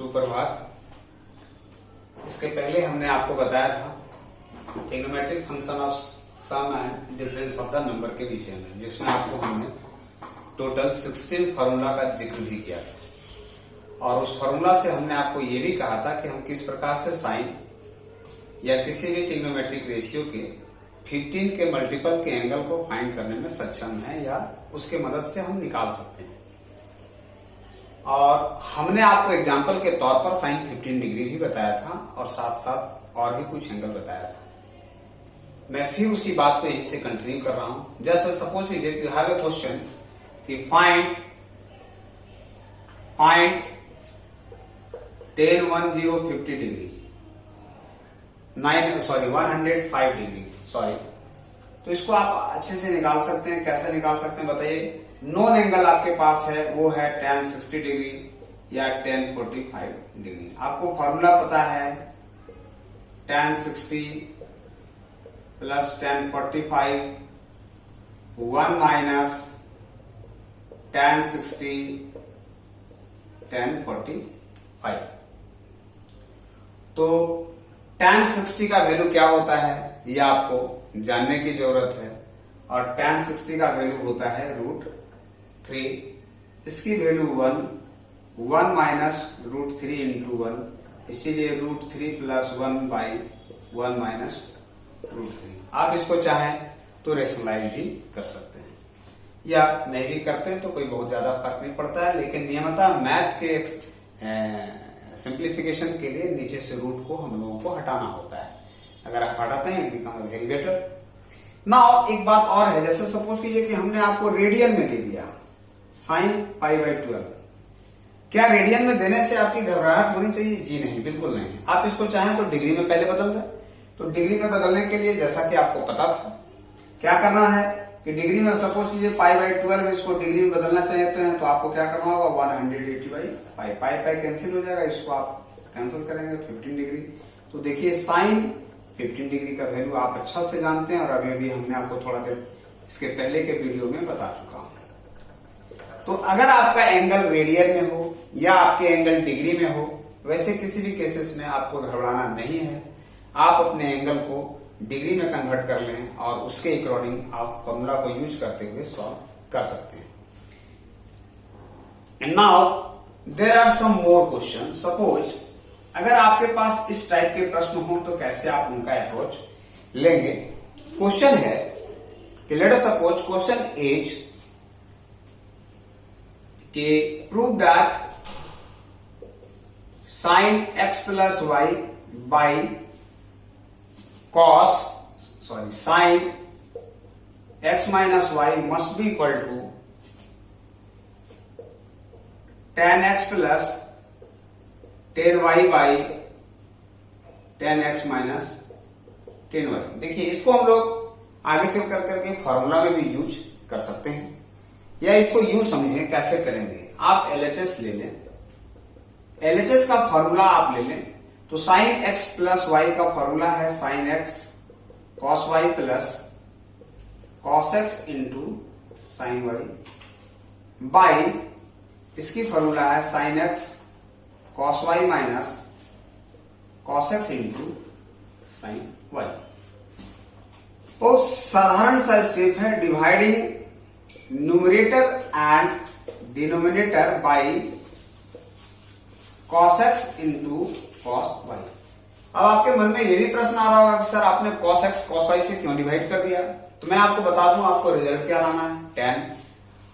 सुप्रभात। इसके पहले हमने आपको बताया था trigonometric function of sum and difference of the number के विषय में, जिसमें आपको हमने टोटल 16 फार्मूला का जिक्र भी किया था। और उस फार्मूला से हमने आपको ये भी कहा था कि हम किस प्रकार से साइन या किसी भी ट्रिग्नोमेट्रिक रेशियो के 15 के मल्टीपल के एंगल को फाइंड करने में सक्षम है या उसके मदद से हम निकाल सकते हैं। और हमने आपको एग्जांपल के तौर पर साइन 15 डिग्री भी बताया था और साथ साथ और भी कुछ एंगल बताया था। मैं फिर उसी बात को यहीं से कंटिन्यू कर रहा हूं। जैसे सपोज कीजिए यू हैव ए क्वेश्चन कि फाइंड 10 1 0 50 डिग्री 105 डिग्री तो इसको आप अच्छे से निकाल सकते हैं। कैसे निकाल सकते हैं बताइए। नॉन एंगल आपके पास है वो है tan 60 डिग्री या tan 45 डिग्री। आपको फॉर्मूला पता है tan 60 plus tan 45 1 minus tan 60 tan 45। तो tan 60 का वैल्यू क्या होता है यह आपको जानने की जरूरत है। और tan 60 का वैल्यू होता है √3। इसकी वैल्यू 1 माइनस √3 इंटू 1, इसीलिए √3 प्लस 1/1 माइनस √3। आप इसको चाहें तो रेशनलाइज भी कर सकते हैं या नहीं भी करते हैं तो कोई बहुत ज्यादा फर्क नहीं पड़ता है। लेकिन नियमतः मैथ के सिंप्लीफिकेशन के लिए नीचे से रूट को हम लोगों को हटाना होता है। अगर आप हटाते हैं it become very better. Now एक बात और है, जैसे सपोज कीजिए कि हमने आपको रेडियन में दे दिया sin π/12। क्या रेडियन में देने से आपकी घबराहट होनी चाहिए? जी नहीं, बिल्कुल नहीं। आप इसको चाहें तो डिग्री में पहले बदल दें। तो डिग्री में बदलने के लिए जैसा कि आपको पता था क्या करना है कि डिग्री में सपोज कीजिए π/12 इसको डिग्री में बदलना चाहते हैं तो आपको क्या करना होगा 180/π। पाई कैंसिल हो जाएगा, इसको आप कैंसिल करेंगे 15 डिग्री। तो देखिए साइन 15 डिग्री का वैल्यू आप अच्छा से जानते हैं और अभी अभी हमने आपको थोड़ा देर इसके पहले के वीडियो में बता चुका हूं। तो अगर आपका एंगल रेडियन में हो या आपके एंगल डिग्री में हो, वैसे किसी भी केसेस में आपको घबराना नहीं है। आप अपने एंगल को डिग्री में कन्वर्ट कर लें और उसके अकॉर्डिंग आप फॉर्मूला को यूज करते हुए सॉल्व कर सकते हैं। And now there are some more question. Suppose अगर आपके पास इस टाइप के प्रश्न हो तो कैसे आप उनका अप्रोच लेंगे। क्वेश्चन है कि let us suppose question is कि prove that sin x plus y by cos sin x minus y must be equal to tan x plus tan y by tan x minus tan y। देखिए इसको हम लोग आगे चल करके formula में भी यूज कर सकते हैं या इसको यूज समझें। कैसे करेंगे, आप LHS ले लें। LHS का फॉर्मूला आप ले लें तो sin x प्लस वाई का फॉर्मूला है sin x cos y plus cos x into sin y by इसकी फॉर्मूला है sin x cos y minus cos x into sin y। तो साधारण सा स्टेप है dividing numerator and denominator by cos x into cos y। अब आपके मन में ये भी प्रश्न आ रहा होगा कि सर आपने cos x cos y से क्यों डिवाइड कर दिया। तो मैं आपको बता दूं आपको रिजल्ट क्या लाना है tan,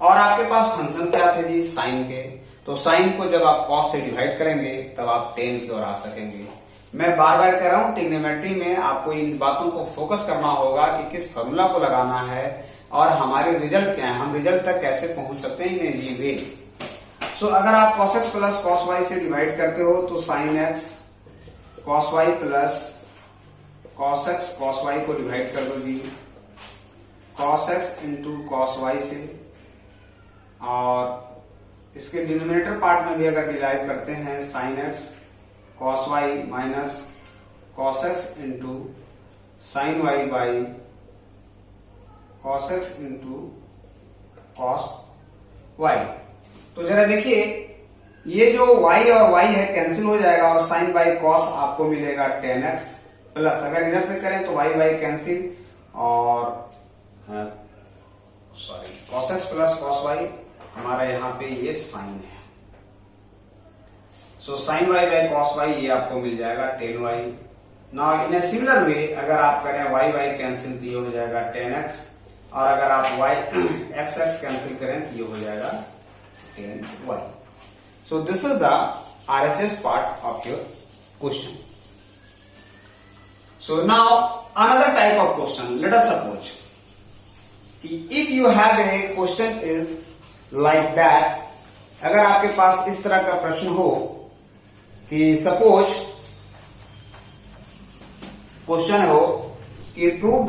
और आपके पास फंक्शन क्या थे जी साइन के। तो साइन को जब आप cos से डिवाइड करेंगे तब आप tan की ओर आ सकेंगे। मैं बार बार कह रहा हूं ट्रिग्नोमेट्री में आपको इन बातों को फोकस करना होगा कि किस फॉर्मूला को लगाना है और हमारे रिजल्ट क्या है, हम रिजल्ट तक कैसे पहुंच सकते हैं इन इजी वे। सो अगर आप cos x plus cos y से डिवाइड करते हो तो sin x cos y plus cos x cos y को डिवाइड कर दो जी cos x into cos y से। और इसके डिनोमिनेटर पार्ट में भी अगर डिवाइड करते हैं sin x cos y minus cos x into sin y by cos x into cos y। तो जरा देखिए ये जो y और y है कैंसिल हो जाएगा और साइन बाई कॉस आपको मिलेगा 10x प्लस, अगर इधर से करें तो y कैंसिल और sorry cos x plus cos y, हमारा यहाँ पे ये साइन है। So sine y by cos y ये आपको मिल जाएगा 10y। Now in a similar way अगर आप करें y कैंसिल तो ये हो जाएगा 10x, और अगर आप x कैंसिल करें तो ये हो जाएगा 10y। So this is the RHS part of your question. So now another type of question. Let us suppose if you have a question is like that, अगर आपके पास इस तरह का प्रश्न हो कि सपोज क्वेश्चन हो कि prove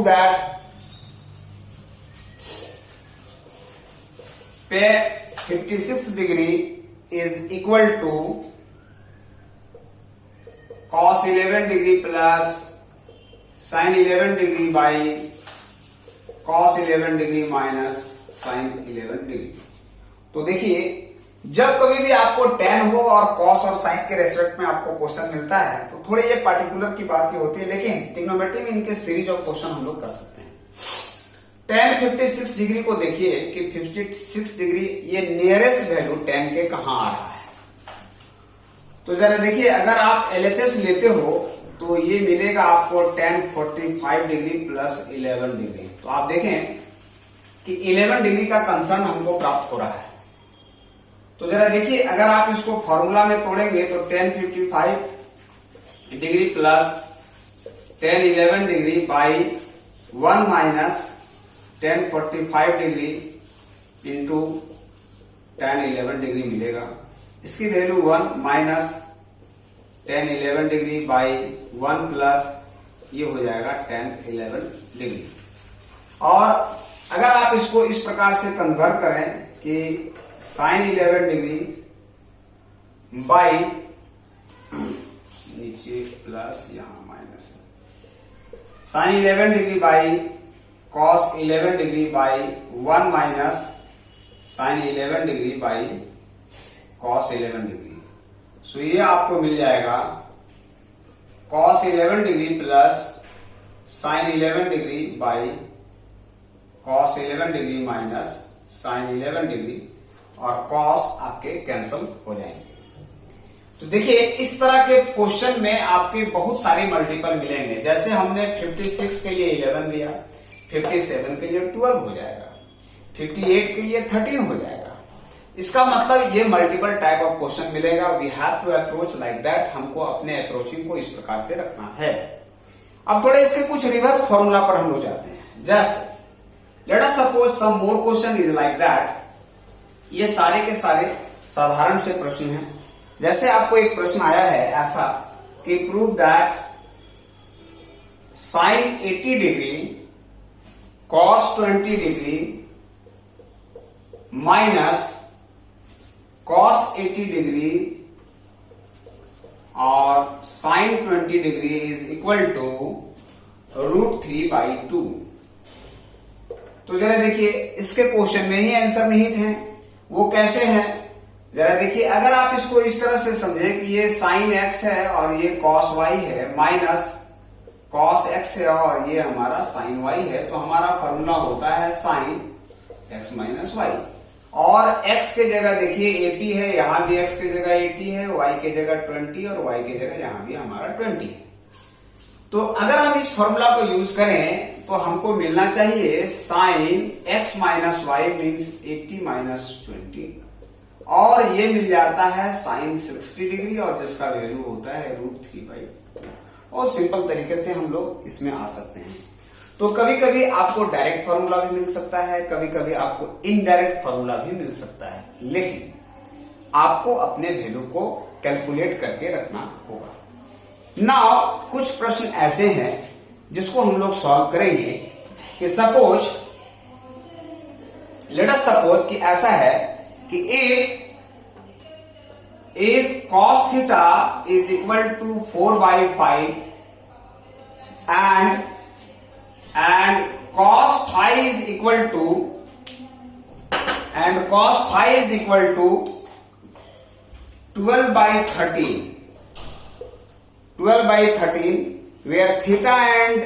that pay 56 degree is equal to cos 11 degree plus sin 11 degree by cos 11 degree minus sin 11 degree. तो देखिए, जब कभी भी आपको tan हो और cos और sin के रेस्पेक्ट में आपको क्वेश्चन मिलता है तो थोड़े ये पार्टिकुलर की बात की होती है, लेकिन ट्रिग्नोमेट्री में इनके सीरीज ऑफ क्वेश्चन हम लोग कर सकते हैं। tan 56 डिग्री को देखिए कि 56 डिग्री ये नियरेस्ट वैल्यू tan के कहां आ रहा है। तो जरा देखिए, अगर आप LHS लेते हो तो ये मिलेगा आपको tan 45 डिग्री प्लस 11 डिग्री। तो आप देखें कि 11 डिग्री का कंसर्न हमको प्राप्त हो रहा है। तो जरा देखिए, अगर आप इसको फॉर्मूला में तोड़ेंगे तो tan 55 degree plus tan 11 degree by 1 minus tan 45 degree into tan 11 degree मिलेगा। इसकी value 1 minus tan 11 degree by 1 plus ये हो जाएगा tan 11 डिग्री। और अगर आप इसको इस प्रकार से कन्वर्ट करें कि sin 11 डिग्री बाई नीचे प्लस यहां minus sin 11 degree by cos 11 degree by 1 minus sin 11 degree by cos 11 degree. So ये आपको मिल जाएगा cos 11 degree plus sin 11 degree by cos 11 degree minus sin 11 degree, और cos आपके कैंसिल हो जाएंगे। तो देखिए, इस तरह के क्वेश्चन में आपके बहुत सारे मल्टीपल मिलेंगे। जैसे हमने 56 के लिए 11 दिया, 57 के लिए 12 हो जाएगा, 58 के लिए 13 हो जाएगा। इसका मतलब ये मल्टीपल टाइप ऑफ क्वेश्चन मिलेगा। We have to approach like that. हमको अपने अप्रोचिंग को इस प्रकार से रखना है। अब थोड़े इसके कुछ रिवर्स फॉर्मूला पर हम लोग जाते हैं। जैसे let us suppose some more question is like that. ये सारे के सारे साधारण से प्रश्न हैं। जैसे आपको एक प्रश्न आया है ऐसा कि prove that sin 80 degree cos 20 degree minus cos 80 degree और sin 20 degree is equal to √3/2। तो जरा देखिए, इसके क्वेश्चन में ही आंसर नहीं थे। वो कैसे हैं जरा देखिए। अगर आप इसको इस तरह से समझें कि ये sin x है और ये cos y है, माइनस cos x है और ये हमारा sin y है, तो हमारा फॉर्मूला होता है sin x माइनस y। और x के जगह देखिए 80 है, यहां भी x की जगह 80 है, y की जगह 20 और y की जगह यहां भी हमारा 20 है। तो अगर हम इस फॉर्मूला को यूज करें तो हमको मिलना चाहिए sin x minus Y means 80 minus 20, और ये मिल जाता है sin 60 डिग्री और जिसका वैल्यू होता है √3/2। और सिंपल तरीके से हम लोग इसमें आ सकते हैं। तो कभी कभी आपको डायरेक्ट फॉर्मूला भी मिल सकता है, कभी कभी आपको इनडायरेक्ट फॉर्मूला भी मिल सकता है, लेकिन आपको अपने वैल्यू को कैलकुलेट करके रखना होगा। नाउ कुछ प्रश्न ऐसे हैं जिसको हम लोग सॉल्व करेंगे कि सपोज लेट अस सपोज कि ऐसा है कि if cos theta is equal to 4/5 and cos phi is equal to and cos phi is equal to 12 by 13. 12 by 13 where theta and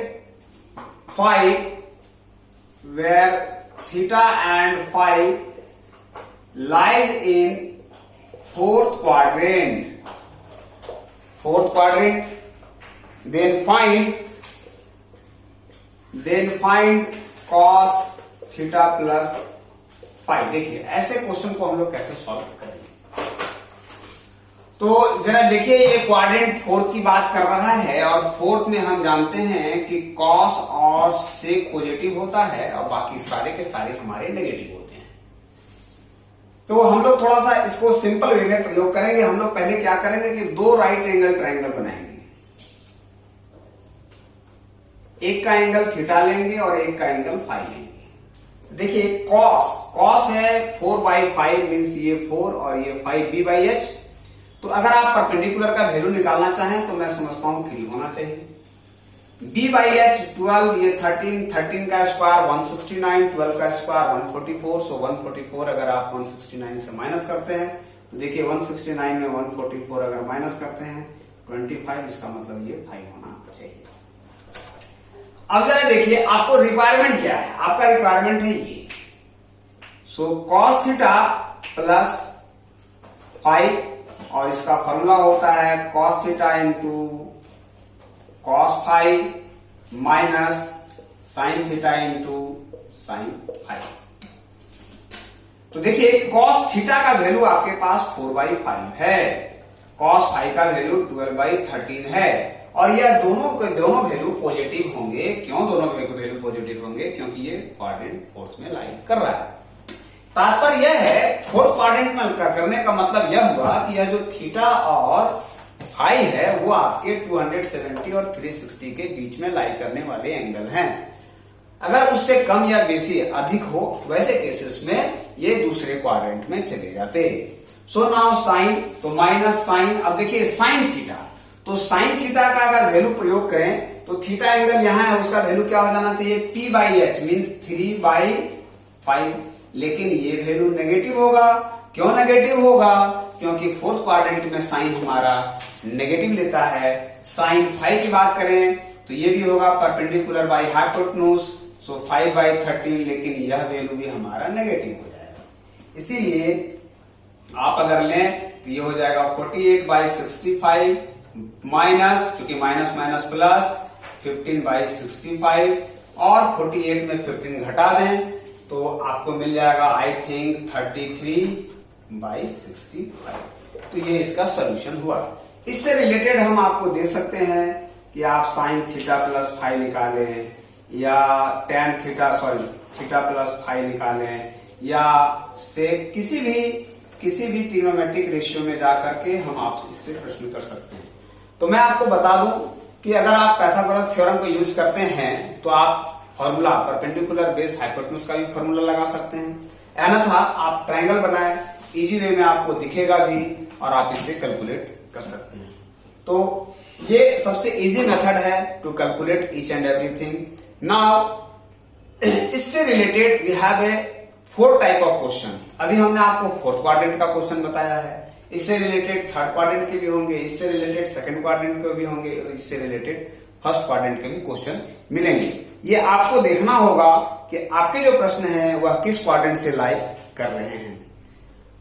phi lies in fourth quadrant. Then find cos theta plus phi. देखिए ऐसे question को हम लोग कैसे solve करेंगे, तो जरा देखिए ये क्वाड्रेंट फोर्थ की बात कर रहा है और फोर्थ में हम जानते हैं कि कॉस और सेक पॉजिटिव होता है और बाकी सारे के सारे हमारे नेगेटिव होते हैं। तो हम लोग थोड़ा सा इसको सिंपल वे में प्रयोग करेंगे। हम लोग पहले क्या करेंगे कि दो राइट एंगल ट्रायंगल बनाएंगे, एक का एंगल थीटा लेंगे और एक का एंगल फाई लेंगे। देखिए कॉस है 4/5 मीन्स ये 4 और ये 5 b/h। तो अगर आप परपेंडिकुलर का वैल्यू निकालना चाहें तो मैं समझता हूं 3 होना चाहिए। b/h 12, ये 13 का स्क्वायर 169, 12 का स्क्वायर 144। सो 144 अगर आप 169 से माइनस करते हैं तो देखिए 169 में 144 अगर माइनस करते हैं 25, इसका मतलब ये 5 होना चाहिए। अब जरा देखिए आपको रिक्वायरमेंट क्या है, आपका रिक्वायरमेंट है ये। सो cos थीटा प्लस फाइव और इसका फॉर्मूला होता है cos theta into cos five minus sin theta into sin five. तो देखिए cos थीटा का वैल्यू आपके पास 4/5 है, cos फाइव का वैल्यू 12/13 है और यह दोनों वैल्यू पॉजिटिव होंगे। क्यों दोनों वैल्यू पॉजिटिव होंगे? क्योंकि ये क्वाड्रेंट फोर्थ में लाई कर रहा है। तात्पर्य यह है फोर्थ क्वाड्रेंट में करने का मतलब यह हुआ कि यह जो थीटा और फाई है वो आपके 270 और 360 के बीच में लाई करने वाले एंगल हैं। अगर उससे कम या बेसी अधिक हो तो वैसे केसेस में ये दूसरे क्वाड्रेंट में चले जाते। सो नाउ साइन, तो माइनस साइन। अब देखिए साइन थीटा, तो साइन थीटा का अगर वैल्यू प्रयोग करें तो थीटा एंगल यहां है, उसका वैल्यू क्या हो जाना चाहिए p/h मीन्स 3/5। लेकिन ये वैल्यू नेगेटिव होगा। क्यों नेगेटिव होगा? क्योंकि फोर्थ क्वाड्रेंट में साइन हमारा नेगेटिव लेता है। साइन 5 की बात करें तो ये भी होगा परपेंडिकुलर बाय हाइपोटेन्यूज, सो 5/13, लेकिन यह वैल्यू भी हमारा नेगेटिव हो जाएगा। इसीलिए आप अगर लें तो ये हो जाएगा 48/65 माइनस, चूंकि माइनस माइनस प्लस 15/65 और 48 में 15 घटा दें तो आपको मिल जाएगा आई थिंक 33/65। तो ये इसका सॉल्यूशन हुआ। इससे रिलेटेड हम आपको दे सकते हैं कि आप साइन थीटा प्लस फाइव निकालें या टेन थीटा प्लस फाइव निकालें या से किसी भी ट्रिग्नोमेट्रिक रेशियो में जाकर के हम आप इससे प्रश्न कर सकते हैं। तो मैं आपको बता दूं कि अगर आप पाइथागोरस थ्योरम को यूज करते हैं तो आप फॉर्मूला परपेंडिकुलर बेस हाइपोटेन्यूज का भी फॉर्मूला लगा सकते हैं। अन्यथा आप ट्रायंगल बनाए, इजी वे में आपको दिखेगा भी और आप इससे कैलकुलेट कर सकते हैं। तो ये सबसे इजी मेथड है to calculate each and everything. Now इससे रिलेटेड we have a 4 type of question. अभी हमने आपको फोर्थ क्वाड्रेंट का क्वेश्चन बताया है, इससे रिलेटेड थर्ड क्वाड्रेंट के भी होंगे, इससे रिलेटेड सेकंड क्वाड्रेंट के भी होंगे और इससे रिलेटेड फर्स्ट क्वाड्रेंट के भी क्वेश्चन मिलेंगे। ये आपको देखना होगा कि आपके जो प्रश्न हैं वह किस क्वाड्रेंट से लाई कर रहे हैं।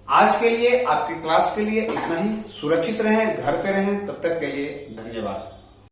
आज के लिए आपकी क्लास के लिए इतना ही। सुरक्षित रहें, घर पे रहें, तब तक के लिए धन्यवाद।